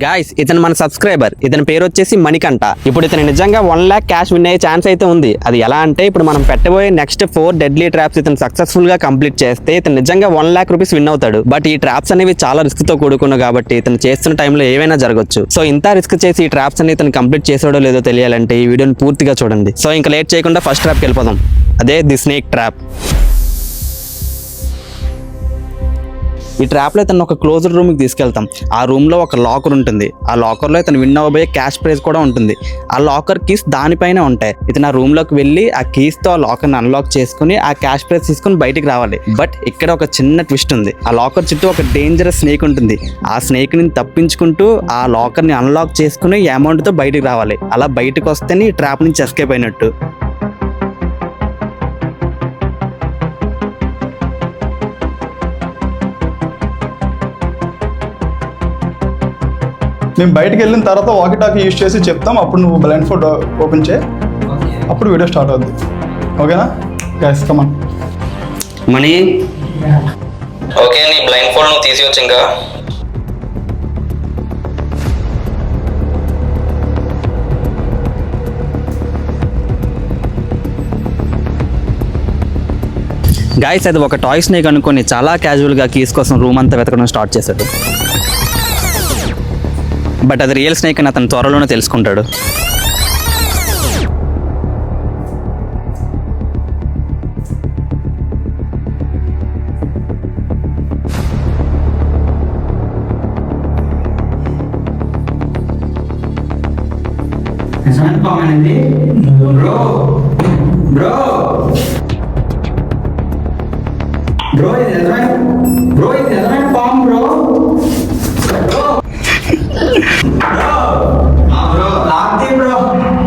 Guys ఇతను మన subscriber, ఇతని పేరు వచ్చేసి మణికంఠ. ఇప్పుడు ఇతను నిజంగా 1 lakh క్యాష్ విన్ అయ్యే ఛాన్స్ అయితే ఉంది. అది ఎలా అంటే ఇప్పుడు మనం పెట్టబోయే నెక్స్ట్ 4 డెడ్లీ ట్రాప్స్ ఇతను సక్సెస్ఫుల్ గా కంప్లీట్ చేస్తే ఇతను నిజంగా 1 lakh రూపీస్ విన్ అవుతాడు. బట్ ఈ ట్రాప్స్ అనేవి చాలా రిస్క్ తో కూడుకున్నాయి కాబట్టి ఇతను చేస్తున్న టైంలో ఏవైనా జరగచ్చు. సో ఇంత రిస్క్ చేసి ఈ ట్రాప్స్ అని ఇతను కంప్లీట్ చేసాడో లేదో తెలియాలంటే ఈ వీడియోని పూర్తిగా చూడండి. సో ఇంకా లేట్ చేయకుండా ఫస్ట్ ట్రాప్కి వెళ్ళిపోదాం. అదే ది స్నేక్ ట్రాప్. ఈ ట్రాప్లో ఇతను ఒక క్లోజ్డ్ రూమ్కి తీసుకెళ్తాం. ఆ రూమ్లో ఒక లాకర్ ఉంటుంది. ఆ లాకర్లో ఇతను విన్ అవ్వబోయే క్యాష్ ప్రైజ్ కూడా ఉంటుంది. ఆ లాకర్ కీస్ దానిపైన ఉంటాయి. ఇతను ఆ రూమ్లోకి వెళ్ళి ఆ కీస్తో ఆ లాకర్ని అన్లాక్ చేసుకుని ఆ క్యాష్ ప్రైజ్ తీసుకుని బయటికి రావాలి. బట్ ఇక్కడ ఒక చిన్న ట్విస్ట్ ఉంది. ఆ లాకర్ చుట్టూ ఒక డేంజరస్ స్నేక్ ఉంటుంది. ఆ స్నేక్ని తప్పించుకుంటూ ఆ లాకర్ని అన్లాక్ చేసుకుని ఈ అమౌంట్తో బయటికి రావాలి. అలా బయటకు వస్తేనే ఈ ట్రాప్ నుంచి ఎస్కేప్ అయినట్టు. మేము బయటకు వెళ్ళిన తర్వాత వాకీ టాకీ యూజ్ చేసి చెప్తాం. అప్పుడు నువ్వు బ్లైండ్ ఫోల్డ్ ఓపెన్ చేయి, అప్పుడు వీడియో స్టార్ట్ అవుద్ది. ఓకేనా గైస్, కమాన్. మణి, ఓకే నీ బ్లైండ్ ఫోల్డ్ నువ్వు తీసేయచ్చు. ఇంకా గాయస్ అది ఒక టాయ్ స్నేక్ అనుకొని చాలా క్యాజువల్గా కీస్ కోసం రూమ్ అంతా వెతకడం స్టార్ట్ చేశాడు. బట్ అది రియల్ స్నేక్ అని అతను త్వరలోనే తెలుసుకుంటాడు.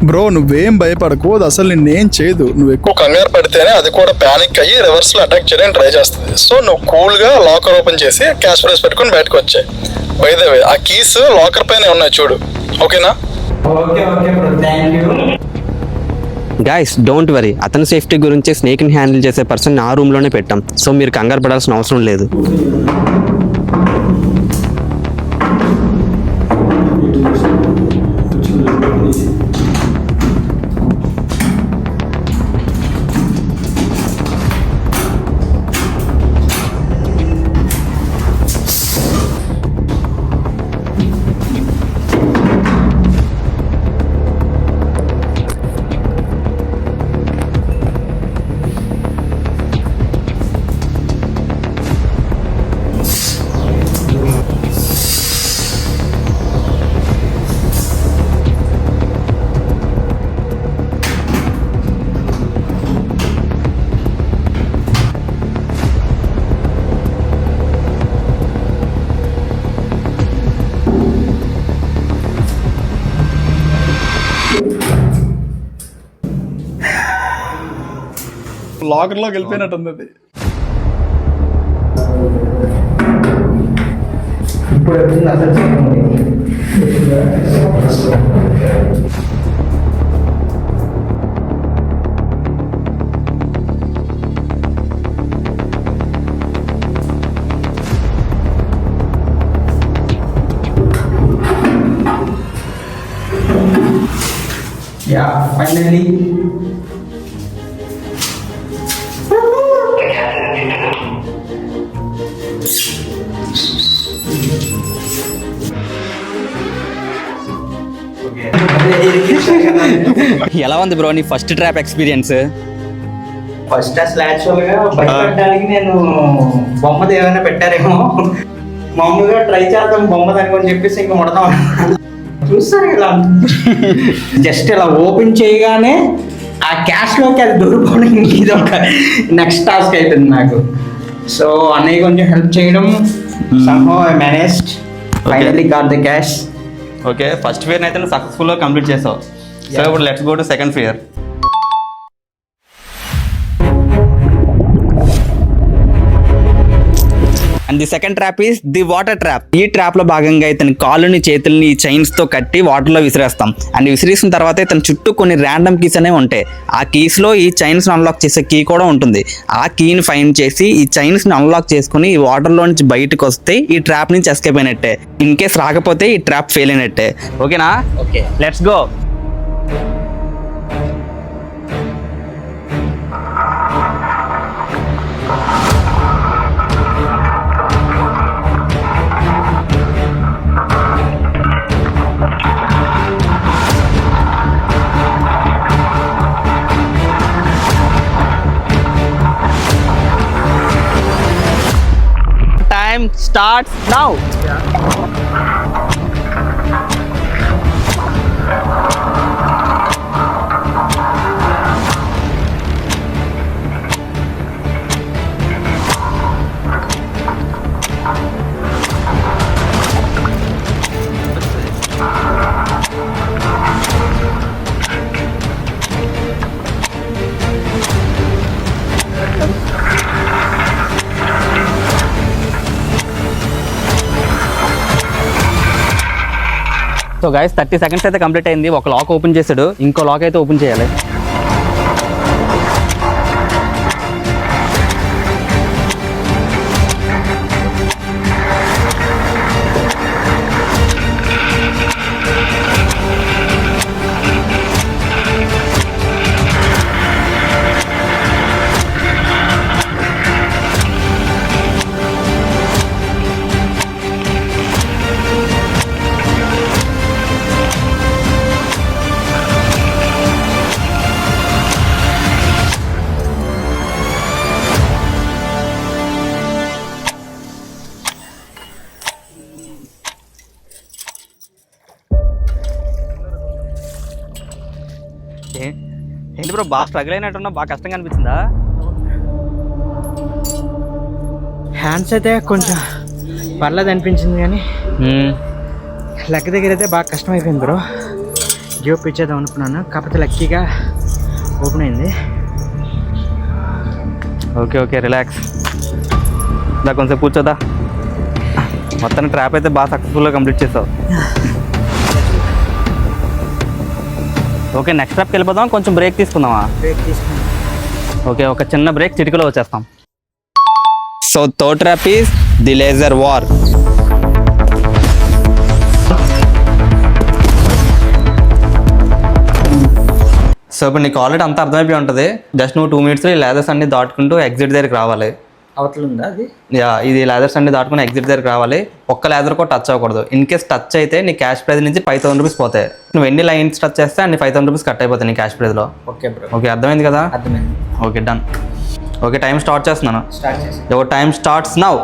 బ్రో నువ్వేం భయపడకు, అది అసలు నిన్నేం చేయదు. నువ్వు ఎక్కువ కంగారు పడితేనే అది కూడా ప్యానిక్ అయ్యి రివర్స్ లో అటాక్ చేయడానికి ట్రై చేస్తుంది. సో నువ్వు కూల్ గా లాకర్ ఓపెన్ చేసి క్యాష్ ప్రైస్ పెట్టుకుని బయటకు వచ్చాయి. బై ద వే ఆ కీస్ లాకర్ పైన ఉన్నాయి చూడు, ఓకేనా? గాయస్ డోంట్ వరీ, అతని సేఫ్టీ గురించి స్నేక్ని హ్యాండిల్ చేసే పర్సన్ ఆ రూమ్లోనే పెట్టాం. సో మీరు కంగారు పడాల్సిన అవసరం లేదు. లాకర్లోకి వెళ్ళిపోయినట్టుంది అది. Yeah, finally. ఎలా ఉంది బ్రో నీ ఫస్ట్ ట్రాప్ ఎక్స్పీరియన్స్? ఫస్ట్ అసలు యాక్చువల్గా భయపడడానికి నేను బొమ్మది ఏమైనా పెట్టారేమో, మామూలుగా ట్రై చేద్దాం బొమ్మది అనుకొని చెప్పేసి ఇంకా ముడతాం చూస్తారు ఇలా. జస్ట్ ఇలా ఓపెన్ చేయగానే ఆ క్యాష్లోకి అది దొరికిపోవడం ఇది ఒక నెక్స్ట్ టాస్క్ అయిపోయింది నాకు. సో అన్నయ్య కొంచెం హెల్ప్ చేయడం, somehow I managed, finally got the cash. Okay, first fear అయితే నువ్వు సక్సెస్ఫుల్గా కంప్లీట్ చేసావు. సో ఇప్పుడు let's go to second fear. And the second trap is the water trap. ఈ ట్రాప్ లో భాగంగా ఇతని కాళ్ళని చేతుల్ని చైన్స్ తో కట్టి వాటర్ లో విసిరేస్తాం. అండ్ విసిరేసిన తర్వాత ఇతని చుట్టూ కొన్ని ర్యాండమ్ కీస్ అనేవి ఉంటాయి. ఆ కీస్ లో ఈ చైన్స్ అన్లాక్ చేసే కీ కూడా ఉంటుంది. ఆ కీని ఫైండ్ చేసి ఈ చైన్స్ ని అన్లాక్ చేసుకుని ఈ వాటర్ లో నుంచి బయటకు వస్తే ఈ ట్రాప్ నుంచి ఎస్కేప్ అయినట్టే. ఇన్ కేస్ రాకపోతే ఈ ట్రాప్ ఫెయిల్ అయినట్టే. ఓకేనా? Okay. Let's go. Time starts now. So guys 30 seconds అయితే కంప్లీట్ అయింది. ఒక లాక్ ఓపెన్ చేశాడు, ఇంకో లాక్ అయితే ఓపెన్ చేయాలి. ఏంటి బ్రో, బాగా స్ట్రగుల్ అయినట్టున్నా, బాగా కష్టంగా అనిపించిందా? హ్యాండ్స్ అయితే కొంచెం పర్లేదు అనిపించింది, కానీ లెగ్ దగ్గర అయితే బాగా కష్టం అయిపోయింది బ్రో. గివ్ ఇచ్చేద్దాం అనుకున్నాను, కాకపోతే లక్కీగా ఓపెన్ అయింది. Okay okay, relax. దా కొంచెం కూర్చోదా. మొత్తానికి ట్రాప్ అయితే బాగా సక్సెస్ఫుల్గా కంప్లీట్ చేసావు. ఓకే, నెక్స్ట్ ట్రాప్కి వెళ్ళిపోదాం. కొంచెం బ్రేక్ తీసుకుందామా? బ్రేక్ తీసుకున్నాను. ఓకే, ఒక చిన్న బ్రేక్, చిటికలో వచ్చేస్తాం. So third trap is the laser war. So ఇప్పుడు నీకు ఆల్రెడీ అంత అర్థమైపోయి ఉంటుంది. జస్ట్ నువ్వు 2 minutes ఈ లేదర్స్ అన్ని దాటుకుంటూ ఎగ్జిట్ దగ్గరికి రావాలి. అవతల ఉందా అది? యా, ఇది లేదర్స్ అన్ని దాటుకుని ఎగ్జిట్ దగ్గరికి రావాలి. ఒక్క లేదర్ కూడా టచ్ అవ్వకూడదు. ఇన్ కేస్ టచ్ అయితే నీ క్యాష్ ప్రైజ్ నుంచి 5,000 రూపీస్ పోతాయి. నువ్వు ఎన్ని లైన్స్ టచ్ చేస్తే అన్ని 5,000 రూపీస్ కట్ అయిపోతాయి నీ క్యాష్ ప్రైజ్లో. Okay bro. ఓకే, అర్థమైంది కదా? అర్థమైంది. Okay, done. Okay, time start చేస్తున్నాను. స్టార్ట్ చేసి your time starts now.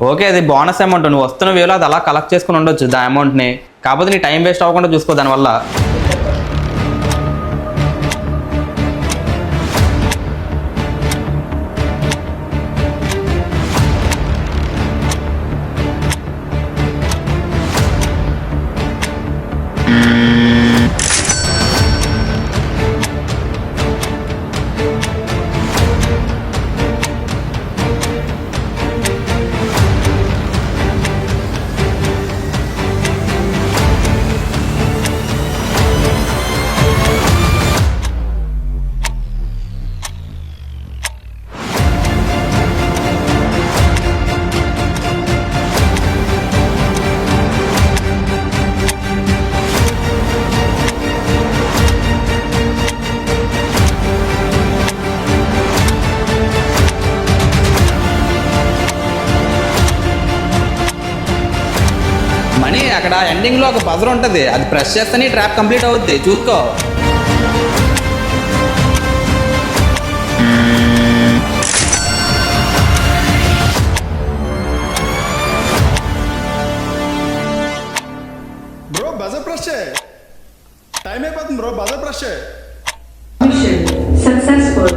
Okay, అది బోనస్ అమౌంట్. నువ్వు వస్తున్న వేలో అది అలా కలెక్ట్ చేసుకుని ఉండొచ్చు దా అమౌంట్ని. కాకపోతే నీ టైం వేస్ట్ అవ్వకుండా చూసుకో దానివల్ల. మనీ అక్కడ ఎండింగ్లో ఒక బజర్ ఉంటుంది, అది ప్రెస్ చేస్తేనే ట్రాప్ కంప్లీట్ అవుద్ది. చూసుకో. బ్రో బజర్ ప్రెస్ చేయి, టైం అయిపోతుంది బ్రో. బజర్ ప్రెస్ చేయి. Successful.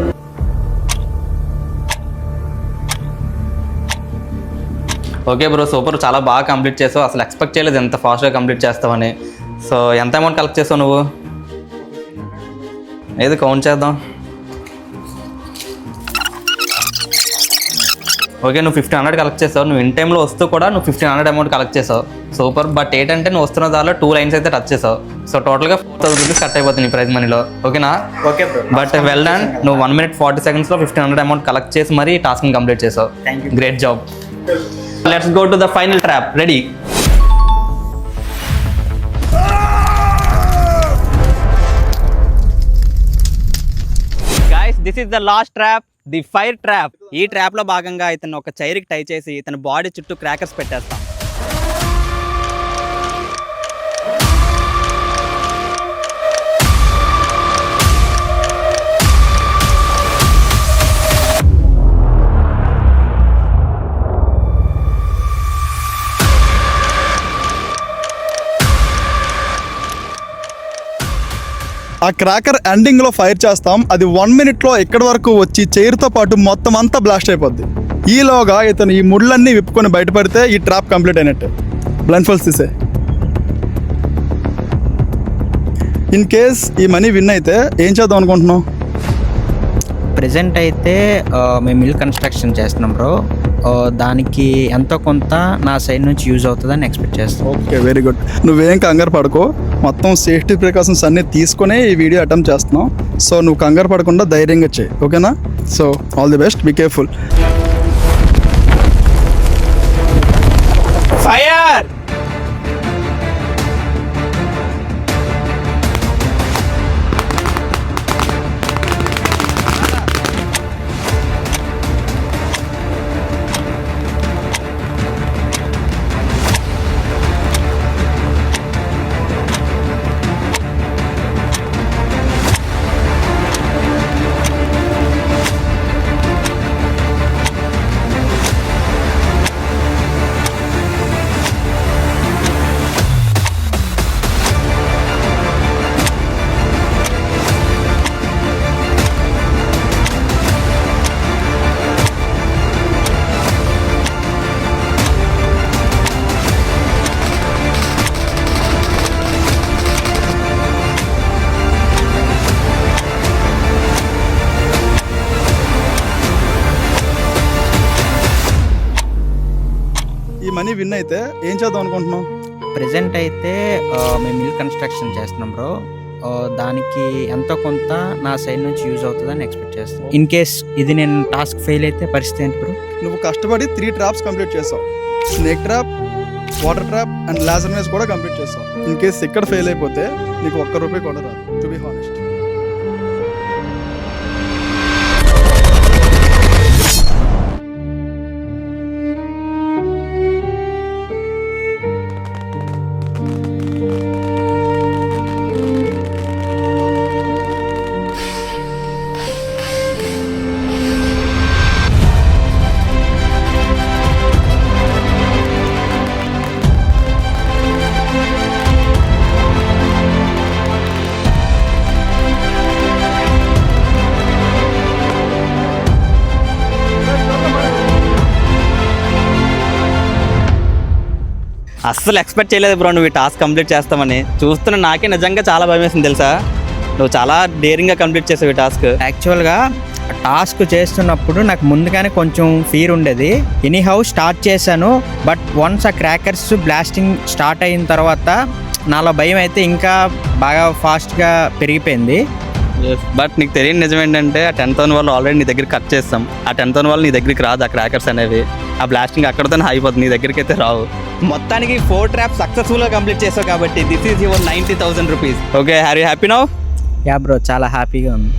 ఓకే బ్రో, సూపర్, చాలా బాగా కంప్లీట్ చేసావు. అసలు ఎక్స్పెక్ట్ చేయలేదు ఎంత ఫాస్ట్గా కంప్లీట్ చేస్తావని. సో ఎంత అమౌంట్ కలెక్ట్ చేసావు నువ్వు? ఏది కౌంట్ చేద్దాం. ఓకే, నువ్వు 1500 కలెక్ట్ చేసావు. నువ్వు ఇన్ టైంలో వస్తూ కూడా నువ్వు 1500 అమౌంట్ కలెక్ట్ చేసావు. సూపర్. బట్ ఏంటంటే నువ్వు వస్తున్న దానిలో 2 లైన్స్ అయితే టచ్ చేసావు. సో టోటల్గా 4000 రూపీస్ కట్ అయిపోతుంది నీ ప్రైజ్ మనీలో. ఓకేనా? Okay bro. But well done. నువ్వు 1 minute 40 secondsలో 1500 అమౌంట్ కలెక్ట్ చేసి మరీ టాస్క్ని కంప్లీట్ చేసావు. Thank you. Great job. Let's go to the final trap. Ready? Guys, this is the last trap, the fire trap. ఈ trap లో భాగంగా ఇతను ఒక చైర్కి టై చేసి ఇతని బాడీ చుట్టూ క్రాకర్స్ పెట్టేస్తాం. ఆ క్రాకర్ ఎండింగ్లో ఫైర్ చేస్తాం. అది 1 minute ఇక్కడి వరకు వచ్చి చైర్తో పాటు మొత్తం అంతా బ్లాస్ట్ అయిపోద్ది. ఈలోగా ఇతను ఈ ముళ్ళన్నీ విప్పుకొని బయటపడితే ఈ ట్రాప్ కంప్లీట్ అయినట్టే. బ్లైండ్ ఫోల్స్ తీసే. ఇన్ కేస్ ఈ మనీ విన్ అయితే ఏం చేద్దాం అనుకుంటున్నావు? ప్రెజెంట్ అయితే మేము ఇల్లు కన్స్ట్రక్షన్ చేస్తున్నాం బ్రో. దానికి ఎంతో కొంత నా సైడ్ నుంచి యూజ్ అవుతుందని ఎక్స్పెక్ట్ చేస్తాం. Okay, very good. నువ్వేం కంగారు పడుకో. మొత్తం సేఫ్టీ ప్రికాషన్స్ అన్నీ తీసుకునే ఈ వీడియో అటెంప్ట్ చేస్తున్నావు. సో నువ్వు కంగారు పడకుండా ధైర్యంగా చేయి. ఓకేనా? So all the best, be careful. Fire! ఈ మనీ విన్ అయితే ఏం చేద్దాం అనుకుంటున్నావు? ప్రెజెంట్ అయితే మేము ఇల్లు కన్స్ట్రక్షన్ చేస్తున్నాం బ్రో. దానికి ఎంతో కొంత నా సైడ్ నుంచి యూజ్ అవుతుందని ఎక్స్పెక్ట్ చేస్తాం. ఇన్ కేస్ ఇది నేను టాస్క్ ఫెయిల్ అయితే పరిస్థితి ఏంటి బ్రో? నువ్వు కష్టపడి 3 ట్రాప్స్ కంప్లీట్ చేసావు. Snake trap, water trap and laser maze కూడా కంప్లీట్ చేసావు. ఇన్ కేస్ ఇక్కడ ఫెయిల్ అయిపోతే నీకు ₹1 కూడా రాదు, టు బి హానెస్ట్. అస్సలు ఎక్స్పెక్ట్ చేయలేదు బ్రో నువ్వు ఈ టాస్క్ కంప్లీట్ చేస్తామని. చూస్తున్న నాకే నిజంగా చాలా భయం వేసింది తెలుసా. నువ్వు చాలా డేరింగ్గా కంప్లీట్ చేసావు ఈ టాస్క్. యాక్చువల్గా టాస్క్ చేస్తున్నప్పుడు నాకు ముందుగానే కొంచెం ఫీర్ ఉండేది. ఎనీహౌ స్టార్ట్ చేశాను. బట్ వన్స్ ఆ క్రాకర్స్ బ్లాస్టింగ్ స్టార్ట్ అయిన తర్వాత నాలో భయం అయితే ఇంకా బాగా ఫాస్ట్గా పెరిగిపోయింది. బట్ నీకు తెలియని నిజం ఏంటంటే ఆ 10,000 వాళ్ళు ఆల్రెడీ నీ దగ్గర కట్ చేస్తాం. ఆ 10,000 వాళ్ళు నీ దగ్గరికి రాదు. ఆ క్రాకర్స్ అనేవి ఆ బ్లాస్టింగ్ అక్కడతోనే అయిపోతుంది, నీ దగ్గరికి అయితే రావు. మొత్తానికి 4 ట్రాప్స్ సక్సెస్ఫుల్గా కంప్లీట్ చేసావు కాబట్టి this is your 90,000 rupees. Okay, have you happy now? Yeah bro, చాలా హ్యాపీగా ఉంది.